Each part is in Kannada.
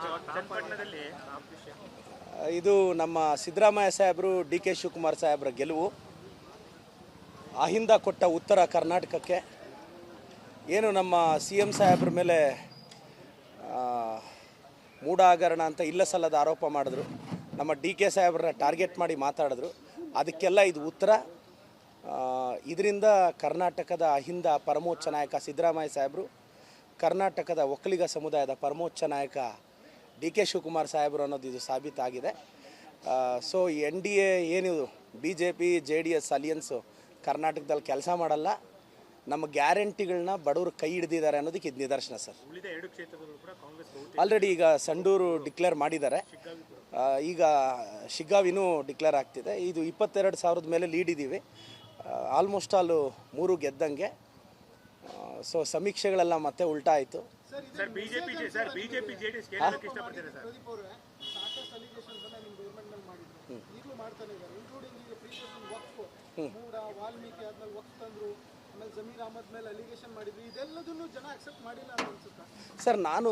ಚನ್ನಪಟ್ಟಣದಲ್ಲಿ ಇದು ನಮ್ಮ ಸಿದ್ದರಾಮಯ್ಯ ಸಾಹೇಬರು ಡಿ ಕೆ ಶಿವಕುಮಾರ್ ಸಾಹೇಬರ ಗೆಲುವು. ಅಹಿಂದ ಕೊಟ್ಟ ಉತ್ತರ ಕರ್ನಾಟಕಕ್ಕೆ ಏನು ನಮ್ಮ ಸಿ ಎಂ ಸಾಹೇಬ್ರ ಮೇಲೆ ಮೂಢ ಹಗರಣ ಅಂತ ಇಲ್ಲ ಸಲ್ಲದ ಆರೋಪ ಮಾಡಿದ್ರು, ನಮ್ಮ ಡಿ ಕೆ ಸಾಹೇಬ್ರನ್ನ ಟಾರ್ಗೆಟ್ ಮಾಡಿ ಮಾತಾಡಿದ್ರು. ಅದಕ್ಕೆಲ್ಲ ಇದು ಉತ್ತರ. ಇದರಿಂದ ಕರ್ನಾಟಕದ ಅಹಿಂದ ಪರಮೋಚ್ಚ ನಾಯಕ ಸಿದ್ದರಾಮಯ್ಯ ಸಾಹೇಬರು, ಕರ್ನಾಟಕದ ಒಕ್ಕಲಿಗ ಸಮುದಾಯದ ಪರಮೋಚ್ಚ ನಾಯಕ ಡಿ ಕೆ ಶಿವಕುಮಾರ್ ಸಾಹೇಬರು ಅನ್ನೋದು ಇದು ಸಾಬೀತಾಗಿದೆ. ಸೊ ಎನ್ ಡಿ ಎ ಏನಿದು BJP JDS ಅಲಿಯನ್ಸು ಕರ್ನಾಟಕದಲ್ಲಿ ಕೆಲಸ ಮಾಡಲ್ಲ, ನಮ್ಮ ಗ್ಯಾರಂಟಿಗಳನ್ನ ಬಡವರು ಕೈ ಹಿಡಿದಿದ್ದಾರೆ ಅನ್ನೋದಕ್ಕೆ ಇದು ನಿದರ್ಶನ ಸರ್. ಆಲ್ರೆಡಿ ಈಗ ಸಂಡೂರು ಡಿಕ್ಲೇರ್ ಮಾಡಿದ್ದಾರೆ, ಈಗ ಶಿಗ್ಗಾವಿನೂ ಡಿಕ್ಲೇರ್ ಆಗ್ತಿದೆ. ಇದು 22,000 ಮೇಲೆ ಲೀಡ್ ಇದ್ದೀವಿ, ಆಲ್ಮೋಸ್ಟ್ ಆಲು 3 ಗೆದ್ದಂಗೆ. ಸೊ ಸಮೀಕ್ಷೆಗಳೆಲ್ಲ ಮತ್ತೆ ಉಲ್ಟಾ ಆಯಿತು. ಸರ್ ನಾನು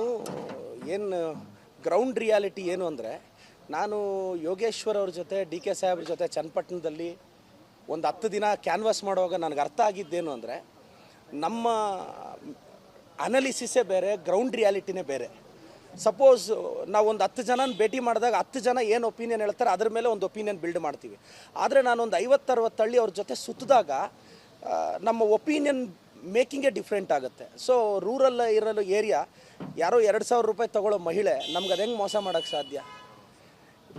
ಏನು ಗ್ರೌಂಡ್ ರಿಯಾಲಿಟಿ ಏನು ಅಂದರೆ, ನಾನು ಯೋಗೇಶ್ವರ್ ಅವ್ರ ಜೊತೆ ಡಿ ಕೆ ಸಾಹೇಬ್ರ ಜೊತೆ ಚನ್ನಪಟ್ಟಣದಲ್ಲಿ ಒಂದು 10 ದಿನ ಕ್ಯಾನ್ವಾಸ್ ಮಾಡುವಾಗ ನನಗೆ ಅರ್ಥ ಆಗಿದ್ದೇನು ಅಂದರೆ, ನಮ್ಮ ಅನಾಲಿಸಿಸೇ ಬೇರೆ, ಗ್ರೌಂಡ್ ರಿಯಾಲಿಟಿನೇ ಬೇರೆ. ಸಪೋಸ್ ನಾವು ಒಂದು 10 ಜನನ ಭೇಟಿ ಮಾಡಿದಾಗ 10 ಜನ ಏನು ಒಪಿನಿಯನ್ ಹೇಳ್ತಾರೆ ಅದ್ರ ಮೇಲೆ ಒಂದು ಒಪಿನಿಯನ್ ಬಿಲ್ಡ್ ಮಾಡ್ತೀವಿ. ಆದರೆ ನಾನೊಂದು 50-60 ಹಳ್ಳಿ ಅವ್ರ ಜೊತೆ ಸುತ್ತಿದಾಗ ನಮ್ಮ ಒಪಿನಿಯನ್ ಮೇಕಿಂಗೇ ಡಿಫ್ರೆಂಟ್ ಆಗುತ್ತೆ. ಸೊ ರೂರಲ್ ಇರಲು ಏರಿಯಾ ಯಾರೋ 2,000 ರೂಪಾಯಿ ತೊಗೊಳ್ಳೋ ಮಹಿಳೆ ನಮ್ಗೆ ಅದು ಹೆಂಗೆ ಮೋಸ ಮಾಡೋಕ್ಕೆ ಸಾಧ್ಯ?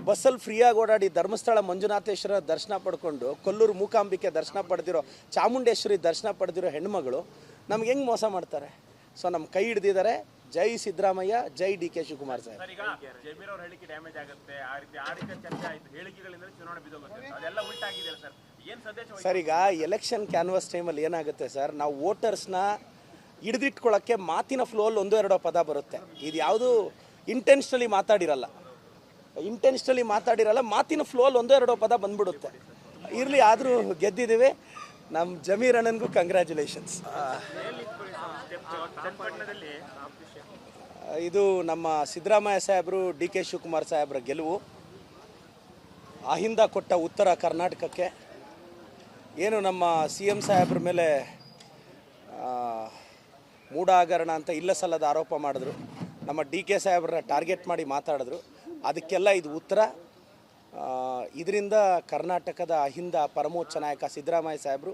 ಬಸ್ಸಲ್ಲಿ ಫ್ರೀಯಾಗಿ ಓಡಾಡಿ ಧರ್ಮಸ್ಥಳ ಮಂಜುನಾಥೇಶ್ವರ ದರ್ಶನ ಪಡ್ಕೊಂಡು, ಕೊಲ್ಲೂರು ಮೂಕಾಂಬಿಕೆ ದರ್ಶನ ಪಡೆದಿರೋ, ಚಾಮುಂಡೇಶ್ವರಿ ದರ್ಶನ ಪಡೆದಿರೋ ಹೆಣ್ಮಗಳು ನಮ್ಗೆ ಹೆಂಗೆ ಮೋಸ ಮಾಡ್ತಾರೆ? ಸೊ ನಮ್ಮ ಕೈ ಹಿಡಿದಿದ್ದಾರೆ. ಜೈ ಸಿದ್ದರಾಮಯ್ಯ, ಜೈ ಡಿ ಕೆ ಶಿವಕುಮಾರ್ ಸಾಹೇಬ್. ಸರ್ ಈಗ ಎಲೆಕ್ಷನ್ ಕ್ಯಾನ್ವಾಸ್ ಟೈಮಲ್ಲಿ ಏನಾಗುತ್ತೆ ಸರ್, ನಾವು ವೋಟರ್ಸ್ನ ಹಿಡಿದಿಟ್ಕೊಳ್ಳೋಕ್ಕೆ ಮಾತಿನ ಫ್ಲೋಲ್ಲಿ 1-2 ಪದ ಬರುತ್ತೆ. ಇದು ಯಾವುದು ಇಂಟೆನ್ಷನಲಿ ಮಾತಾಡಿರಲ್ಲ, ಮಾತಿನ ಫ್ಲೋಲ್ಲಿ 1-2 ಪದ ಬಂದ್ಬಿಡುತ್ತೆ. ಇರಲಿ, ಆದರೂ ಗೆದ್ದಿದ್ದೀವಿ. ನಮ್ಮ ಜಮೀರ್ ಅಣ್ಣನಿಗೂ ಕಂಗ್ರ್ಯಾಚುಲೇಷನ್ಸ್. ಇದು ನಮ್ಮ ಸಿದ್ದರಾಮಯ್ಯ ಸಾಹೇಬರು ಡಿ ಕೆ ಶಿವಕುಮಾರ್ ಸಾಹೇಬರ ಗೆಲುವು. ಅಹಿಂದ ಕೊಟ್ಟ ಉತ್ತರ ಕರ್ನಾಟಕಕ್ಕೆ ಏನು ನಮ್ಮ ಸಿ ಎಂ ಸಾಹೇಬ್ರ ಮೇಲೆ ಮೂಢ ಹಗರಣ ಅಂತ ಇಲ್ಲ ಸಲ್ಲದ ಆರೋಪ ಮಾಡಿದ್ರು, ನಮ್ಮ ಡಿ ಕೆ ಸಾಹೇಬ್ರನ್ನ ಟಾರ್ಗೆಟ್ ಮಾಡಿ ಮಾತಾಡಿದ್ರು. ಅದಕ್ಕೆಲ್ಲ ಇದು ಉತ್ತರ. ಇದರಿಂದ ಕರ್ನಾಟಕದ ಅಹಿಂದ ಪರಮೋಚ್ಚ ನಾಯಕ ಸಿದ್ದರಾಮಯ್ಯ ಸಾಹೇಬರು,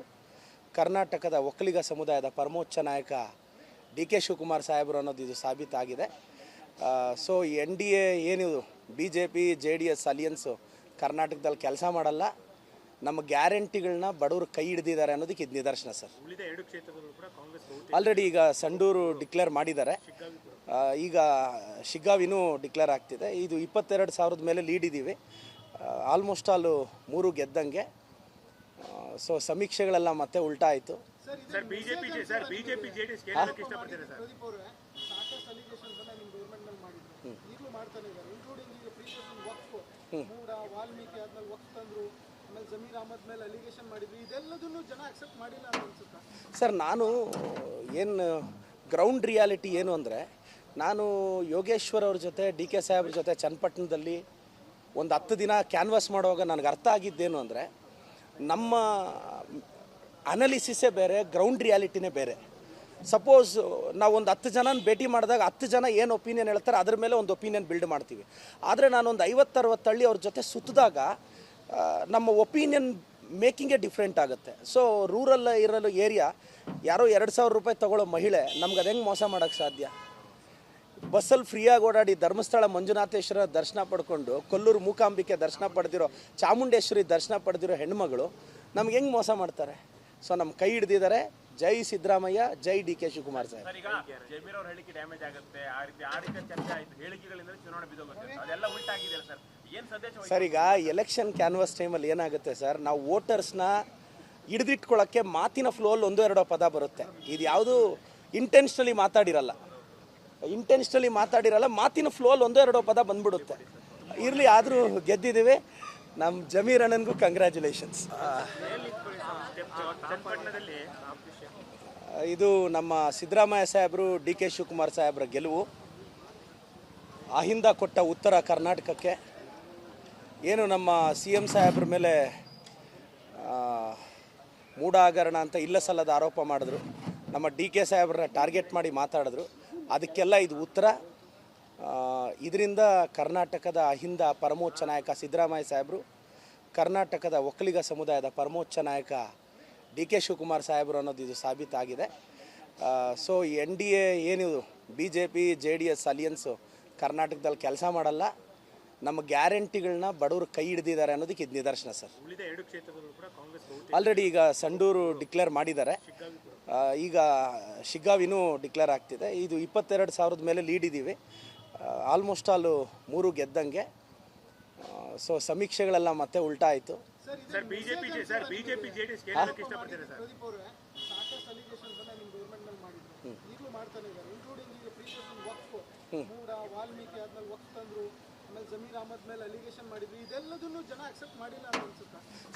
ಕರ್ನಾಟಕದ ಒಕ್ಕಲಿಗ ಸಮುದಾಯದ ಪರಮೋಚ್ಚ ನಾಯಕ ಡಿ ಕೆ ಶಿವಕುಮಾರ್ ಸಾಹೇಬರು ಅನ್ನೋದು ಇದು ಸಾಬೀತಾಗಿದೆ. ಸೊ ಎನ್ ಡಿ ಎ ಏನಿದು BJP JDS ಅಲಿಯನ್ಸು ಕರ್ನಾಟಕದಲ್ಲಿ ಕೆಲಸ ಮಾಡಲ್ಲ, ನಮ್ಮ ಗ್ಯಾರಂಟಿಗಳನ್ನ ಬಡವರು ಕೈ ಹಿಡಿದಿದ್ದಾರೆ ಅನ್ನೋದಕ್ಕೆ ಇದು ನಿದರ್ಶನ ಸರ್. ಆಲ್ರೆಡಿ ಈಗ ಸಂಡೂರು ಡಿಕ್ಲೇರ್ ಮಾಡಿದ್ದಾರೆ, ಈಗ ಶಿಗ್ಗಾವಿನೂ ಡಿಕ್ಲೇರ್ ಆಗ್ತಿದೆ. ಇದು 22,000 ಮೇಲೆ ಲೀಡ್ ಇದ್ದೀವಿ, ಆಲ್ಮೋಸ್ಟ್ ಆಲು 3 ಗೆದ್ದಂಗೆ. ಸೊ ಸಮೀಕ್ಷೆಗಳೆಲ್ಲ ಮತ್ತೆ ಉಲ್ಟಾ ಆಯಿತು. ಸರ್ ನಾನು ಏನು ಗ್ರೌಂಡ್ ರಿಯಾಲಿಟಿ ಏನು ಅಂದರೆ, ನಾನು ಯೋಗೇಶ್ವರ್ ಅವ್ರ ಜೊತೆ ಡಿ ಕೆ ಸಾಹೇಬ್ರ ಜೊತೆ ಚನ್ನಪಟ್ಟಣದಲ್ಲಿ ಒಂದು 10 ದಿನ ಕ್ಯಾನ್ವಾಸ್ ಮಾಡುವಾಗ ನನಗೆ ಅರ್ಥ ಆಗಿದ್ದೇನು ಅಂದರೆ, ನಮ್ಮ ಅನಾಲಿಸಿಸೇ ಬೇರೆ, ಗ್ರೌಂಡ್ ರಿಯಾಲಿಟಿನೇ ಬೇರೆ. ಸಪೋಸ್ ನಾವು ಒಂದು 10 ಜನನ ಭೇಟಿ ಮಾಡಿದಾಗ 10 ಜನ ಏನು ಒಪಿನಿಯನ್ ಹೇಳ್ತಾರೆ ಅದ್ರ ಮೇಲೆ ಒಂದು ಒಪಿನಿಯನ್ ಬಿಲ್ಡ್ ಮಾಡ್ತೀವಿ. ಆದರೆ ನಾನೊಂದು 50-60 ಹಳ್ಳಿ ಅವ್ರ ಜೊತೆ ಸುತ್ತಿದಾಗ ನಮ್ಮ ಒಪಿನಿಯನ್ ಮೇಕಿಂಗೇ ಡಿಫ್ರೆಂಟ್ ಆಗುತ್ತೆ. ಸೊ ರೂರಲ್ ಇರಲು ಏರಿಯಾ ಯಾರೋ 2,000 ರೂಪಾಯಿ ತೊಗೊಳ್ಳೋ ಮಹಿಳೆ ನಮ್ಗೆ ಅದು ಹೆಂಗೆ ಮೋಸ ಮಾಡೋಕ್ಕೆ ಸಾಧ್ಯ? ಬಸ್ಸಲ್ಲಿ ಫ್ರೀಯಾಗಿ ಓಡಾಡಿ ಧರ್ಮಸ್ಥಳ ಮಂಜುನಾಥೇಶ್ವರ ದರ್ಶನ ಪಡ್ಕೊಂಡು, ಕೊಲ್ಲೂರು ಮೂಕಾಂಬಿಕೆ ದರ್ಶನ ಪಡೆದಿರೋ, ಚಾಮುಂಡೇಶ್ವರಿ ದರ್ಶನ ಪಡೆದಿರೋ ಹೆಣ್ಮಗಳು ನಮ್ಗೆ ಹೆಂಗೆ ಮೋಸ ಮಾಡ್ತಾರೆ? ಸೊ ನಮ್ಮ ಕೈ ಹಿಡಿದಿದ್ದಾರೆ. ಜೈ ಸಿದ್ದರಾಮಯ್ಯ, ಜೈ ಡಿ ಕೆ ಶಿವಕುಮಾರ್ ಸಾಹೇಬ್. ಸರ್ ಈಗ ಎಲೆಕ್ಷನ್ ಕ್ಯಾನ್ವಾಸ್ ಟೈಮಲ್ಲಿ ಏನಾಗುತ್ತೆ ಸರ್, ನಾವು ವೋಟರ್ಸ್ನ ಹಿಡಿದಿಟ್ಕೊಳ್ಳೋಕ್ಕೆ ಮಾತಿನ ಫ್ಲೋಲ್ಲಿ 1-2 ಪದ ಬರುತ್ತೆ. ಇದು ಯಾವುದು ಇಂಟೆನ್ಷನಲಿ ಮಾತಾಡಿರಲ್ಲ, ಮಾತಿನ ಫ್ಲೋಲ್ಲಿ 1-2 ಪದ ಬಂದ್ಬಿಡುತ್ತೆ. ಇರಲಿ, ಆದರೂ ಗೆದ್ದಿದ್ದೀವಿ. ನಮ್ಮ ಜಮೀರ್ ಅಣ್ಣನಿಗೂ ಕಂಗ್ರ್ಯಾಚುಲೇಷನ್ಸ್. ಇದು ನಮ್ಮ ಸಿದ್ದರಾಮಯ್ಯ ಸಾಹೇಬರು ಡಿ ಕೆ ಶಿವಕುಮಾರ್ ಸಾಹೇಬರ ಗೆಲುವು. ಅಹಿಂದ ಕೊಟ್ಟ ಉತ್ತರ ಕರ್ನಾಟಕಕ್ಕೆ ಏನು ನಮ್ಮ ಸಿ ಎಂ ಸಾಹೇಬ್ರ ಮೇಲೆ ಮೂಢ ಹಗರಣ ಅಂತ ಇಲ್ಲ ಸಲ್ಲದ ಆರೋಪ ಮಾಡಿದ್ರು, ನಮ್ಮ ಡಿ ಕೆ ಸಾಹೇಬ್ರನ್ನ ಟಾರ್ಗೆಟ್ ಮಾಡಿ ಮಾತಾಡಿದ್ರು. ಅದಕ್ಕೆಲ್ಲ ಇದು ಉತ್ತರ. ಇದರಿಂದ ಕರ್ನಾಟಕದ ಅಹಿಂದ ಪರಮೋಚ್ಚ ನಾಯಕ ಸಿದ್ದರಾಮಯ್ಯ ಸಾಹೇಬರು, ಕರ್ನಾಟಕದ ಒಕ್ಕಲಿಗ ಸಮುದಾಯದ ಪರಮೋಚ್ಚ ನಾಯಕ ಡಿ ಕೆ ಶಿವಕುಮಾರ್ ಸಾಹೇಬರು ಅನ್ನೋದು ಇದು ಸಾಬೀತಾಗಿದೆ. ಸೊ ಎನ್ ಡಿ ಎ ಏನಿದು BJP JDS ಅಲಿಯನ್ಸು ಕರ್ನಾಟಕದಲ್ಲಿ ಕೆಲಸ ಮಾಡಲ್ಲ, ನಮ್ಮ ಗ್ಯಾರಂಟಿಗಳನ್ನ ಬಡವರು ಕೈ ಹಿಡಿದಿದ್ದಾರೆ ಅನ್ನೋದಕ್ಕೆ ಇದು ನಿದರ್ಶನ ಸರ್. ಆಲ್ರೆಡಿ ಈಗ ಸಂಡೂರು ಡಿಕ್ಲೇರ್ ಮಾಡಿದ್ದಾರೆ, ಈಗ ಶಿಗ್ಗಾವಿನೂ ಡಿಕ್ಲೇರ್ ಆಗ್ತಿದೆ. ಇದು 22,000 ಮೇಲೆ ಲೀಡ್ ಇದ್ದೀವಿ, ಆಲ್ಮೋಸ್ಟ್ ಆಲು 3 ಗೆದ್ದಂಗೆ. ಸೊ ಸಮೀಕ್ಷೆಗಳೆಲ್ಲ ಮತ್ತೆ ಉಲ್ಟಾ ಆಯಿತು.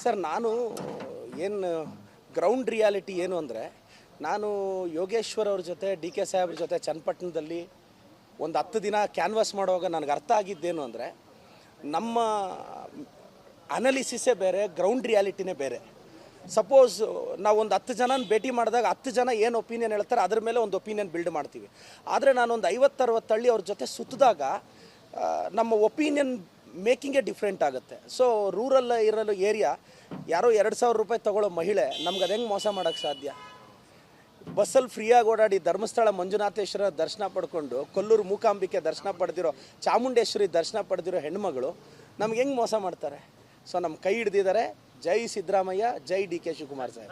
ಸರ್ ನಾನು ಏನು ಗ್ರೌಂಡ್ ರಿಯಾಲಿಟಿ ಏನು ಅಂದರೆ, ನಾನು ಯೋಗೇಶ್ವರ್ ಅವ್ರ ಜೊತೆ ಡಿ ಕೆ ಸಾಹೇಬ್ರ ಜೊತೆ ಚನ್ನಪಟ್ಟಣದಲ್ಲಿ ಒಂದು 10 ದಿನ ಕ್ಯಾನ್ವಾಸ್ ಮಾಡುವಾಗ ನನಗೆ ಅರ್ಥ ಆಗಿದ್ದೇನು ಅಂದರೆ, ನಮ್ಮ ಅನಾಲಿಸಿಸೇ ಬೇರೆ, ಗ್ರೌಂಡ್ ರಿಯಾಲಿಟಿನೇ ಬೇರೆ. ಸಪೋಸ್ ನಾವು ಒಂದು 10 ಜನನ ಭೇಟಿ ಮಾಡಿದಾಗ 10 ಜನ ಏನು ಒಪಿನಿಯನ್ ಹೇಳ್ತಾರೆ ಅದ್ರ ಮೇಲೆ ಒಂದು ಒಪಿನಿಯನ್ ಬಿಲ್ಡ್ ಮಾಡ್ತೀವಿ. ಆದರೆ ನಾನೊಂದು 50-60 ಹಳ್ಳಿ ಅವ್ರ ಜೊತೆ ಸುತ್ತಿದಾಗ ನಮ್ಮ ಒಪಿನಿಯನ್ ಮೇಕಿಂಗೇ ಡಿಫ್ರೆಂಟ್ ಆಗುತ್ತೆ. ಸೊ ರೂರಲ್ ಇರಲು ಏರಿಯಾ ಯಾರೋ 2,000 ರೂಪಾಯಿ ತೊಗೊಳ್ಳೋ ಮಹಿಳೆ ನಮ್ಗೆ ಅದು ಹೆಂಗೆ ಮೋಸ ಮಾಡೋಕ್ಕೆ ಸಾಧ್ಯ? ಬಸ್ಸಲ್ಲಿ ಫ್ರೀಯಾಗಿ ಓಡಾಡಿ ಧರ್ಮಸ್ಥಳ ಮಂಜುನಾಥೇಶ್ವರ ದರ್ಶನ ಪಡ್ಕೊಂಡು, ಕೊಲ್ಲೂರು ಮೂಕಾಂಬಿಕೆ ದರ್ಶನ ಪಡೆದಿರೋ, ಚಾಮುಂಡೇಶ್ವರಿ ದರ್ಶನ ಪಡೆದಿರೋ ಹೆಣ್ಮಗಳು ನಮ್ಗೆ ಹೆಂಗೆ ಮೋಸ ಮಾಡ್ತಾರೆ? ಸೊ ನಮ್ಮ ಕೈ ಹಿಡಿದಿದ್ದಾರೆ. ಜೈ ಸಿದ್ದರಾಮಯ್ಯ, ಜೈ ಡಿ ಕೆ ಶಿವಕುಮಾರ್ ಸಾಹೇಬ್.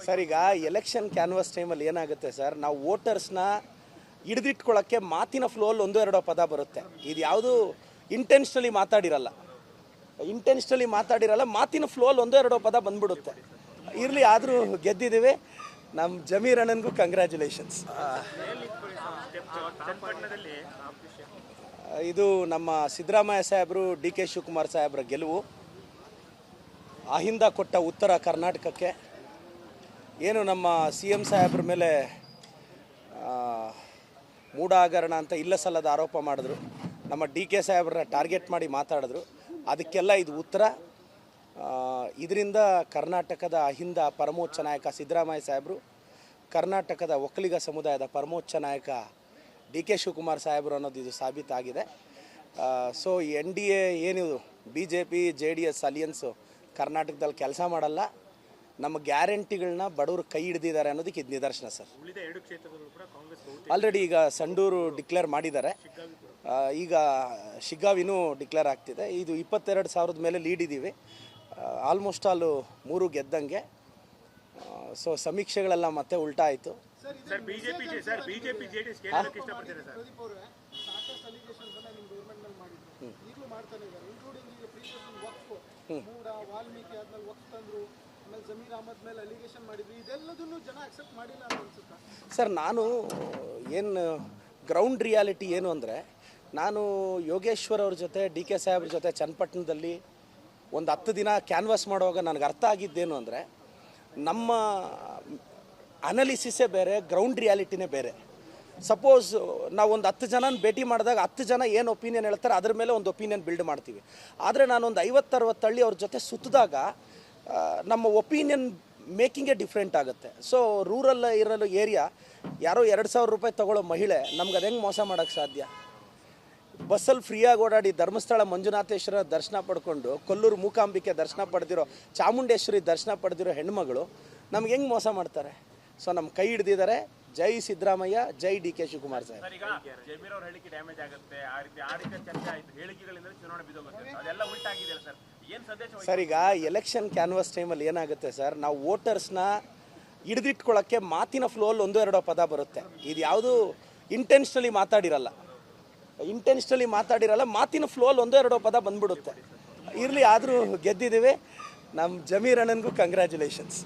ಸರ್ ಈಗ ಎಲೆಕ್ಷನ್ ಕ್ಯಾನ್ವಾಸ್ ಟೈಮಲ್ಲಿ ಏನಾಗುತ್ತೆ ಸರ್, ನಾವು ವೋಟರ್ಸ್ನ ಹಿಡಿದಿಟ್ಕೊಳ್ಳೋಕ್ಕೆ ಮಾತಿನ ಫ್ಲೋಲ್ಲಿ 1-2 ಪದ ಬರುತ್ತೆ. ಇದು ಯಾವುದು ಇಂಟೆನ್ಷನಲಿ ಮಾತಾಡಿರಲ್ಲ, ಮಾತಿನ ಫ್ಲೋಲ್ಲಿ 1-2 ಪದ ಬಂದ್ಬಿಡುತ್ತೆ. ಇರಲಿ, ಆದರೂ ಗೆದ್ದಿದ್ದೀವಿ. ನಮ್ಮ ಜಮೀರ್ ಅಣ್ಣನಿಗೂ ಕಂಗ್ರ್ಯಾಚುಲೇಷನ್ಸ್. ಇದು ನಮ್ಮ ಸಿದ್ದರಾಮಯ್ಯ ಸಾಹೇಬರು, ಡಿ ಕೆ ಶಿವಕುಮಾರ್ ಸಾಹೇಬ್ರ ಗೆಲುವು. ಅಹಿಂದ ಕೊಟ್ಟ ಉತ್ತರ ಕರ್ನಾಟಕಕ್ಕೆ ಏನು ನಮ್ಮ ಸಿ ಎಂ ಸಾಹೇಬ್ರ ಮೇಲೆ ಮೂಢ ಹಗರಣ ಅಂತ ಇಲ್ಲ ಸಲ್ಲದ ಆರೋಪ ಮಾಡಿದ್ರು, ನಮ್ಮ ಡಿ ಕೆ ಸಾಹೇಬ್ರನ್ನ ಟಾರ್ಗೆಟ್ ಮಾಡಿ ಮಾತಾಡಿದ್ರು. ಅದಕ್ಕೆಲ್ಲ ಇದು ಉತ್ತರ. ಇದರಿಂದ ಕರ್ನಾಟಕದ ಅಹಿಂದ ಪರಮೋಚ್ಚ ನಾಯಕ ಸಿದ್ದರಾಮಯ್ಯ ಸಾಹೇಬರು, ಕರ್ನಾಟಕದ ಒಕ್ಕಲಿಗ ಸಮುದಾಯದ ಪರಮೋಚ್ಚ ನಾಯಕ ಡಿ ಕೆ ಶಿವಕುಮಾರ್ ಸಾಹೇಬರು ಅನ್ನೋದು ಇದು ಸಾಬೀತಾಗಿದೆ. ಸೊ ಎನ್ ಡಿ ಎ ಏನಿದು BJP JDS ಅಲಿಯನ್ಸು ಕರ್ನಾಟಕದಲ್ಲಿ ಕೆಲಸ ಮಾಡಲ್ಲ, ನಮ್ಮ ಗ್ಯಾರಂಟಿಗಳನ್ನ ಬಡವರು ಕೈ ಹಿಡಿದಿದ್ದಾರೆ ಅನ್ನೋದಕ್ಕೆ ಇದು ನಿದರ್ಶನ ಸರ್. ಆಲ್ರೆಡಿ ಈಗ ಸಂಡೂರು ಡಿಕ್ಲೇರ್ ಮಾಡಿದ್ದಾರೆ, ಈಗ ಶಿಗ್ಗಾವಿನೂ ಡಿಕ್ಲೇರ್ ಆಗ್ತಿದೆ. ಇದು 22,000 ಮೇಲೆ ಲೀಡ್ ಇದ್ದೀವಿ, ಆಲ್ಮೋಸ್ಟ್ ಆಲು 3 ಗೆದ್ದಂಗೆ. ಸೊ ಸಮೀಕ್ಷೆಗಳೆಲ್ಲ ಮತ್ತೆ ಉಲ್ಟಾ ಆಯಿತು. ಸರ್ ನಾನು ಏನು ಗ್ರೌಂಡ್ ರಿಯಾಲಿಟಿ ಏನು ಅಂದರೆ, ನಾನು ಯೋಗೇಶ್ವರ್ ಅವ್ರ ಜೊತೆ ಡಿ ಕೆ ಸಾಹೇಬ್ರ ಜೊತೆ ಚನ್ನಪಟ್ಟಣದಲ್ಲಿ ಒಂದು 10 ದಿನ ಕ್ಯಾನ್ವಾಸ್ ಮಾಡುವಾಗ ನನಗೆ ಅರ್ಥ ಆಗಿದ್ದೇನು ಅಂದರೆ, ನಮ್ಮ ಅನಾಲಿಸಿಸೇ ಬೇರೆ, ಗ್ರೌಂಡ್ ರಿಯಾಲಿಟಿನೇ ಬೇರೆ. ಸಪೋಸ್ ನಾವು ಒಂದು 10 ಜನನ ಭೇಟಿ ಮಾಡಿದಾಗ 10 ಜನ ಏನು ಒಪಿನಿಯನ್ ಹೇಳ್ತಾರೆ ಅದ್ರ ಮೇಲೆ ಒಂದು ಒಪಿನಿಯನ್ ಬಿಲ್ಡ್ ಮಾಡ್ತೀವಿ. ಆದರೆ ನಾನೊಂದು 50-60 ಹಳ್ಳಿ ಅವ್ರ ಜೊತೆ ಸುತ್ತಿದಾಗ ನಮ್ಮ ಒಪಿನಿಯನ್ ಮೇಕಿಂಗೇ ಡಿಫ್ರೆಂಟ್ ಆಗುತ್ತೆ. ಸೊ ರೂರಲ್ ಇರಲು ಏರಿಯಾ ಯಾರೋ 2,000 ರೂಪಾಯಿ ತೊಗೊಳ್ಳೋ ಮಹಿಳೆ ನಮ್ಗೆ ಅದು ಹೆಂಗೆ ಮೋಸ ಮಾಡೋಕ್ಕೆ ಸಾಧ್ಯ? ಬಸ್ಸಲ್ಲಿ ಫ್ರೀಯಾಗಿ ಓಡಾಡಿ ಧರ್ಮಸ್ಥಳ ಮಂಜುನಾಥೇಶ್ವರ ದರ್ಶನ ಪಡ್ಕೊಂಡು, ಕೊಲ್ಲೂರು ಮೂಕಾಂಬಿಕೆ ದರ್ಶನ ಪಡೆದಿರೋ, ಚಾಮುಂಡೇಶ್ವರಿ ದರ್ಶನ ಪಡೆದಿರೋ ಹೆಣ್ಮಗಳು ನಮ್ಗೆ ಹೆಂಗೆ ಮೋಸ ಮಾಡ್ತಾರೆ? ಸೊ ನಮ್ಮ ಕೈ ಹಿಡಿದಿದ್ದಾರೆ. ಜೈ ಸಿದ್ದರಾಮಯ್ಯ, ಜೈ ಡಿ ಕೆ ಶಿವಕುಮಾರ್ ಸಾಹೇಬ್. ಸರ್ ಈಗ ಎಲೆಕ್ಷನ್ ಕ್ಯಾನ್ವಾಸ್ ಟೈಮಲ್ಲಿ ಏನಾಗುತ್ತೆ ಸರ್, ನಾವು ವೋಟರ್ಸ್ನ ಹಿಡಿದಿಟ್ಕೊಳ್ಳೋಕ್ಕೆ ಮಾತಿನ ಫ್ಲೋಲ್ಲಿ 1-2 ಪದ ಬರುತ್ತೆ. ಇದು ಯಾವುದು ಇಂಟೆನ್ಷನಲಿ ಮಾತಾಡಿರಲ್ಲ, ಮಾತಿನ ಫ್ಲೋಲ್ಲಿ 1-2 ಪದ ಬಂದ್ಬಿಡುತ್ತೆ. ಇರಲಿ, ಆದರೂ ಗೆದ್ದಿದ್ದೀವಿ. ನಮ್ಮ ಜಮೀರ್ ಅಣ್ಣನಿಗೂ ಕಂಗ್ರ್ಯಾಚುಲೇಷನ್ಸ್.